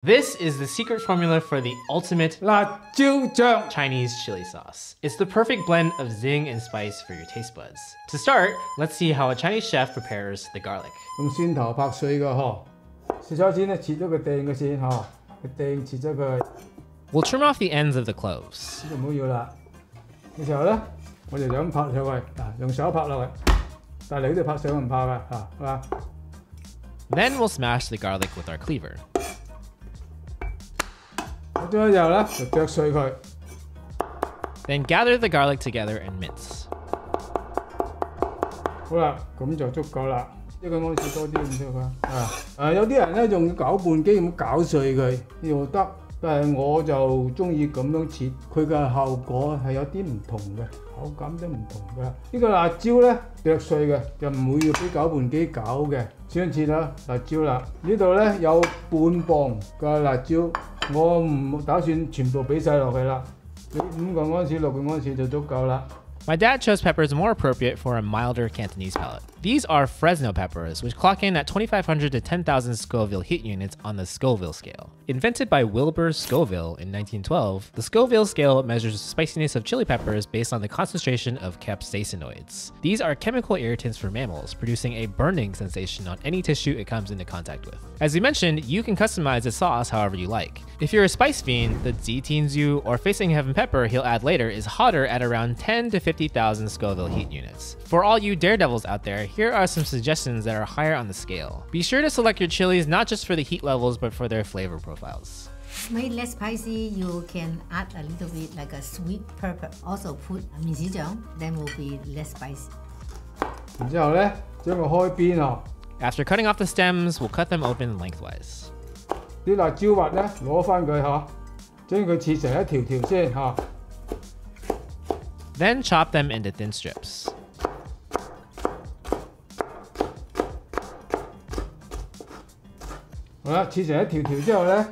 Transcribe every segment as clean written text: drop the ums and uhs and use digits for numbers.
This is the secret formula for the ultimate 辣椒醬 Chinese chili sauce. It's the perfect blend of zing and spice for your taste buds. To start, let's see how a Chinese chef prepares the garlic. 用蒜頭拍碎嘅嗬，切咗先咧，切咗個頂嘅先嗬，個頂切咗佢， We'll trim off the ends of the cloves. 呢度唔好要啦。嘅時候咧，我就咁拍上去，用手拍落去，但係你都拍上唔怕㗎嚇，係嘛？ Then we'll smash the garlic with our cleaver. 拍咗之後咧，就剁碎佢。 Then gather the garlic together and mince. 好啦，咁就足夠啦。一個安士多啲咁啫嘛。有啲人咧用攪拌機咁攪碎佢又得，但係我就中意咁樣切，佢嘅效果係有啲唔同嘅，口感都唔同嘅。呢個辣椒咧剁碎嘅，就唔會要俾攪拌機攪嘅。先切啦，辣椒啦。呢度咧有半磅嘅辣椒，我唔打算全部俾晒落去啦。你5個安士、6個安士就足夠啦。 My dad chose peppers more appropriate for a milder Cantonese palate. These are Fresno peppers, which clock in at 2,500 to 10,000 Scoville heat units on the Scoville scale. Invented by Willard Scoville in 1912, the Scoville scale measures the spiciness of chili peppers based on the concentration of capsaicinoids. These are chemical irritants for mammals, producing a burning sensation on any tissue it comes into contact with. As we mentioned, you can customize the sauce however you like. If you're a spice fiend, the Zitinzu or facing heaven pepper he'll add later is hotter at around 10 to 50,000 Scoville heat units. For all you daredevils out there, here are some suggestions that are higher on the scale. Be sure to select your chilies not just for the heat levels, but for their flavor profiles. To make less spicy, you can add a little bit like a sweet pepper. Also put minjijiang, then will be less spicy. 然之後咧，將佢開邊喎。 After cutting off the stems, we'll cut them open lengthwise. 啲辣椒核咧攞翻佢嚇，將佢切成一條條先嚇。 Then chop them into thin strips. 好啦，切成一條條之後咧，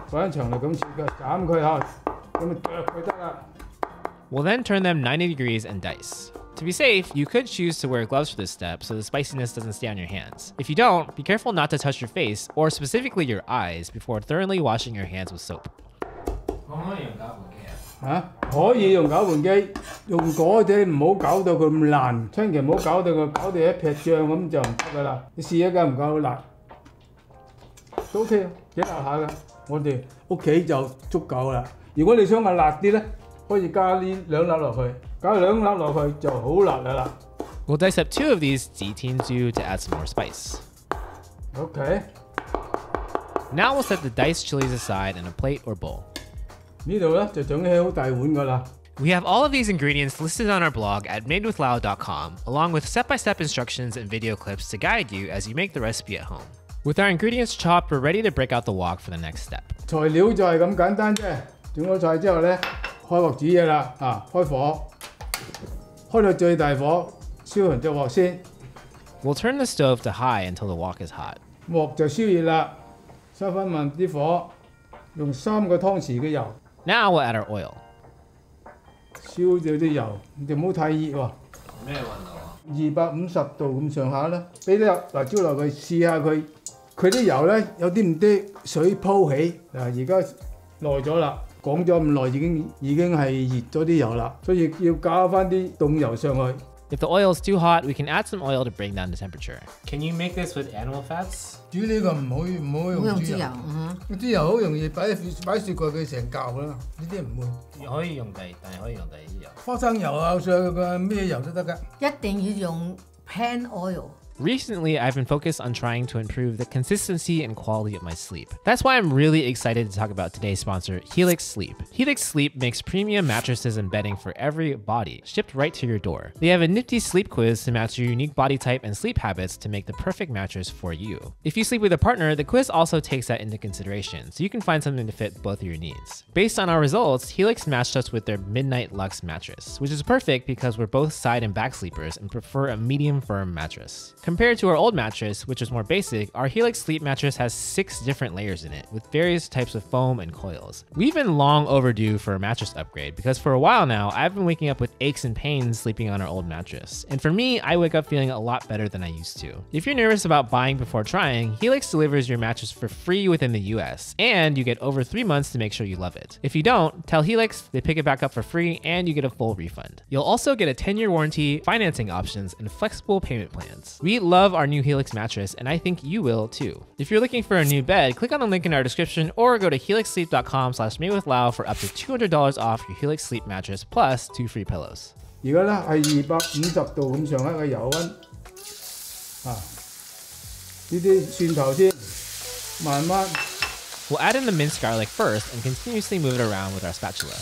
放喺長嚟咁切嘅，斬佢嚇，咁咪剁佢得啦。 We'll then turn them 90 degrees and dice. To be safe, you could choose to wear gloves for this step so the spiciness doesn't stay on your hands. If you don't, be careful not to touch your face, or specifically your eyes, before thoroughly washing your hands with soap. 可以用攪拌機，用嗰啲唔好搞到佢咁爛，千祈唔好搞到佢搞到一撇醬咁就唔得噶啦。你試一間唔夠辣，都 OK 幾辣下噶。我哋屋企就足夠啦。如果你想話辣啲咧，可以加呢2粒落去，加2粒落去就好辣噶啦。 We'll dice up 2 of these Zitinzu to add some more spice. OK。Now we'll set the diced chilies aside in a plate or bowl. 呢度咧就整起好大碗噶啦。 We have all of these ingredients listed on our blog at madewithlao.com, along with step-by-step instructions and video clips to guide you as you make the recipe at home. With our ingredients chopped, we're ready to break out the wok for the next step. 材料就係咁簡單啫。整好菜之後咧，開鑊煮嘢啦，開火，開到最大火，燒完隻鑊先。 We'll turn the stove to high until the wok is hot. 鑊就燒熱啦，收翻慢啲火，用3個湯匙嘅油。 Now we'll add our oil. 燒咗啲油，你就唔好太熱喎。咩溫度啊？250度咁上下啦。俾啲辣椒落去試下佢，佢啲油咧有啲唔啲水鋪起。嗱，而家耐咗啦，講咗咁耐已經係熱咗啲油啦，所以要加翻啲凍油上去。 If the oil is too hot, we can add some oil to bring down the temperature. Can you make this with animal fats? 煮呢個唔好用豬油，豬油好容易擺雪櫃佢成嚿啦，呢啲唔會。可以用但係可以用第二啲油。花生油啊，上嘅咩油都得㗎。一定要用 pan oil. Recently, I've been focused on trying to improve the consistency and quality of my sleep. That's why I'm really excited to talk about today's sponsor, Helix Sleep. Helix Sleep makes premium mattresses and bedding for every body, shipped right to your door. They have a nifty sleep quiz to match your unique body type and sleep habits to make the perfect mattress for you. If you sleep with a partner, the quiz also takes that into consideration, so you can find something to fit both of your needs. Based on our results, Helix matched us with their Midnight Luxe mattress, which is perfect because we're both side and back sleepers and prefer a medium firm mattress. Compared to our old mattress, which was more basic, our Helix Sleep mattress has 6 different layers in it, with various types of foam and coils. We've been long overdue for a mattress upgrade, because for a while now, I've been waking up with aches and pains sleeping on our old mattress. And for me, I wake up feeling a lot better than I used to. If you're nervous about buying before trying, Helix delivers your mattress for free within the US, and you get over 3 months to make sure you love it. If you don't, tell Helix, they pick it back up for free, and you get a full refund. You'll also get a 10-year warranty, financing options, and flexible payment plans. We love our new Helix mattress, and I think you will too. If you're looking for a new bed, click on the link in our description or go to helixsleep.com/madewithlau for up to $200 off your Helix Sleep mattress plus 2 free pillows. 而家咧係250度咁上下嘅油溫，呢啲蒜頭先，慢慢。We'll add in the minced garlic first and continuously move it around with our spatula.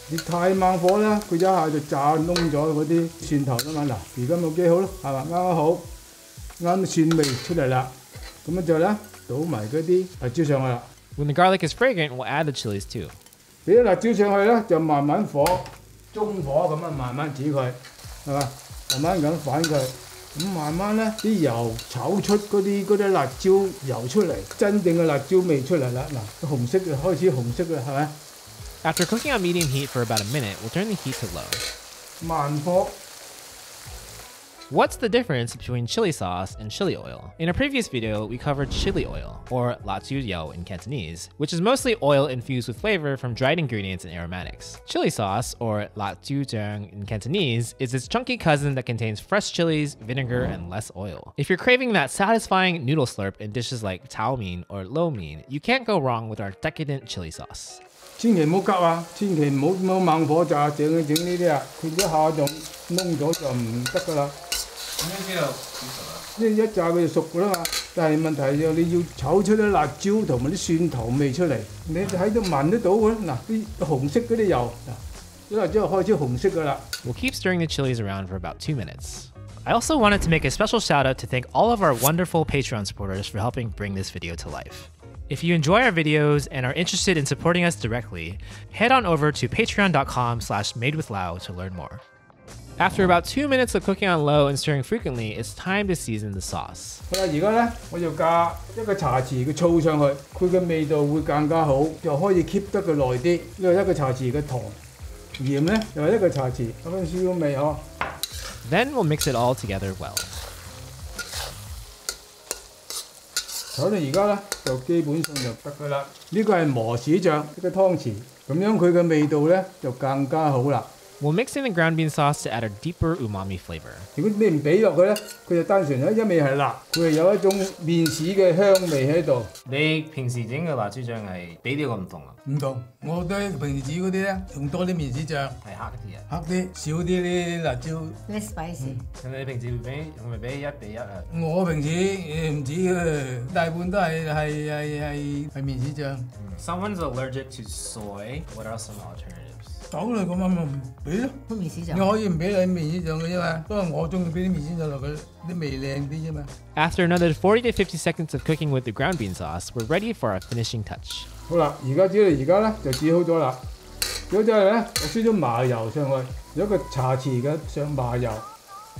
你太猛火咧，佢一下就炸燶咗嗰啲蒜頭啦嘛。嗱，而家冇幾好咯，係嘛？啱啱好，啱蒜味出嚟啦。咁樣就咧倒埋嗰啲辣椒上去啦。When the garlic is fragrant, we'll add the chilies too. 俾啲辣椒上去咧，就慢慢火，中火咁啊，慢慢煮佢，係嘛？慢慢咁反佢，咁慢慢咧啲油炒出嗰啲辣椒油出嚟，真正嘅辣椒味出嚟啦。嗱，紅色嘅開始紅色啦，係咪？ After cooking on medium heat for about a minute, we'll turn the heat to low. 慢火。 What's the difference between chili sauce and chili oil? In a previous video, we covered chili oil, or la chiu yao in Cantonese, which is mostly oil infused with flavor from dried ingredients and aromatics. Chili sauce, or la chiu zheng in Cantonese, is its chunky cousin that contains fresh chilies, vinegar, and less oil. If you're craving that satisfying noodle slurp in dishes like tao mein or lo mein, you can't go wrong with our decadent chili sauce. 千祈唔好急啊！千祈唔好猛火炸，整呢啲啊，佢一下就燶咗就唔得噶啦。咁樣之後煮熟啦。呢一炸佢就熟噶啦嘛，但係問題就你要炒出啲辣椒同埋啲蒜頭味出嚟，你喺度聞得到嘅。嗱，啲紅色嗰啲油，嗱，啲辣椒開始紅色噶啦。We'll keep stirring the chilies around for about 2 minutes. I also wanted to make a special shout out to thank all of our wonderful Patreon supporters for helping bring this video to life. If you enjoy our videos and are interested in supporting us directly, head on over to patreon.com/madewithlau to learn more. After about 2 minutes of cooking on low and stirring frequently, it's time to season the sauce. 好啦，而家咧我就加一個茶匙嘅醋上去，佢嘅味道會更加好，又可以 keep 得佢耐啲。呢個1個茶匙嘅糖，鹽咧又係1個茶匙，咁樣少少味呵。Then we'll mix it all together well. 炒到而家咧就基本上就得噶啦。呢個係磨豉醬一個湯匙，咁樣佢嘅味道咧就更加好啦。We'll mix in the ground bean sauce to add a deeper umami flavor. 如果你唔俾落去咧，佢就單純一味係辣，佢係有一種麵豉嘅香味喺度。你平時整嘅辣椒醬係比呢個唔同啊？唔同，我覺得平時嗰啲咧用多啲麵豉醬，係黑啲啊，黑啲，少啲啲辣椒。less spicy。咁你平時係咪俾1比1啊？我平時唔止嘅，大半都係麵豉醬。Someone's allergic to soy. What are some alternatives? 豆嚟咁咪唔俾咯，麵豉醬。你可以唔俾你麵豉醬嘅啫嘛，不過我中意俾啲麵豉醬落去，啲味靚啲啫嘛。After another 40 to 50 seconds of cooking with the ground bean sauce, we're ready for our finishing touch. 好啦，而家就煮好咗啦。煮好咗咧，我輸咗麻油上去，有一個茶匙嘅上麻油，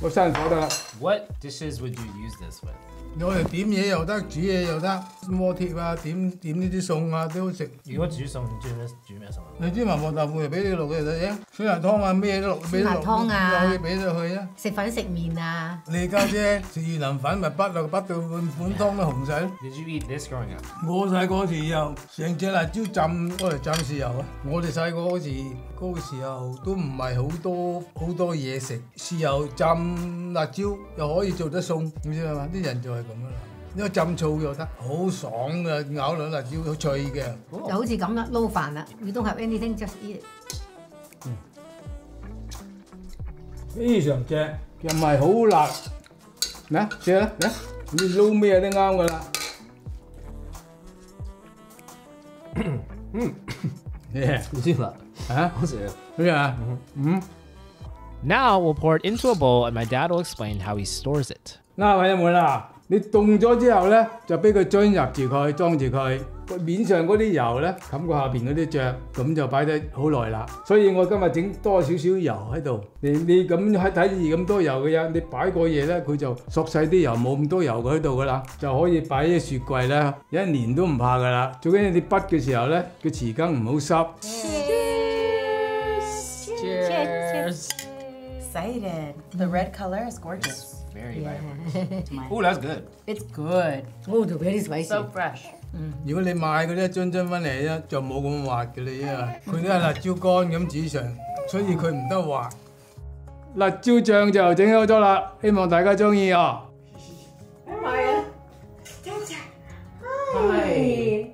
我閂火得啦。What dishes would you use this with? 我哋點嘢又得，煮嘢又得，鍋貼啊，點呢啲餸啊都好食。如果煮餸，煮咩餸啊？你知麻婆豆腐就俾你落去就得啫，酸辣湯啊咩都落，俾落可以俾落去啊。食粉食麵啊。你家姐食越南粉咪畢到碗湯都紅晒咯。Did you eat this growing up? 我細個時又成隻辣椒浸攞嚟浸豉油啊！我哋細個嗰個時候都唔係好多嘢食，豉油浸辣椒又可以做得餸，你知係嘛？啲人就係咁啦。因為浸醋又得，好爽嘅，咬落辣椒好脆嘅。就好似咁啦，撈飯啦。You don't have anything, just eat it。非常正，又唔係好辣。嚟試啦，嚟你撈咩都啱噶啦。好酸辣啊，好食啊！咩啊？Now we'll pour it into a bowl and my dad will explain how he stores it. 嗱，朋友們啦，你凍咗之後咧，就俾佢裝住佢，面上嗰啲油咧冚過下邊嗰啲醬，咁就擺得好耐啦。所以我今日整多少少油喺度。你咁喺睇住咁多油嘅嘢，你擺過夜咧，佢就索細啲油，冇咁多油喺度噶啦，就可以擺喺雪櫃咧，一年都唔怕噶啦。最緊要你滗嘅時候咧，個匙羹唔好濕。Cheers. Excited. The red color is gorgeous. Very Yeah. vibrant. Oh, that's good. It's good. Oh, the very spicy. So fresh. 如果你買嗰啲一樽樽翻嚟咧，就冇咁滑嘅你因為佢都係辣椒乾咁煮上，所以佢唔得滑。辣椒醬就整好咗啦，希望大家中意啊！ Hi.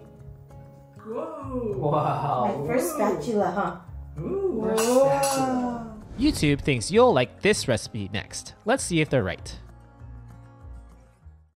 Wow. First spatula, huh? YouTube thinks you'll like this recipe next. Let's see if they're right.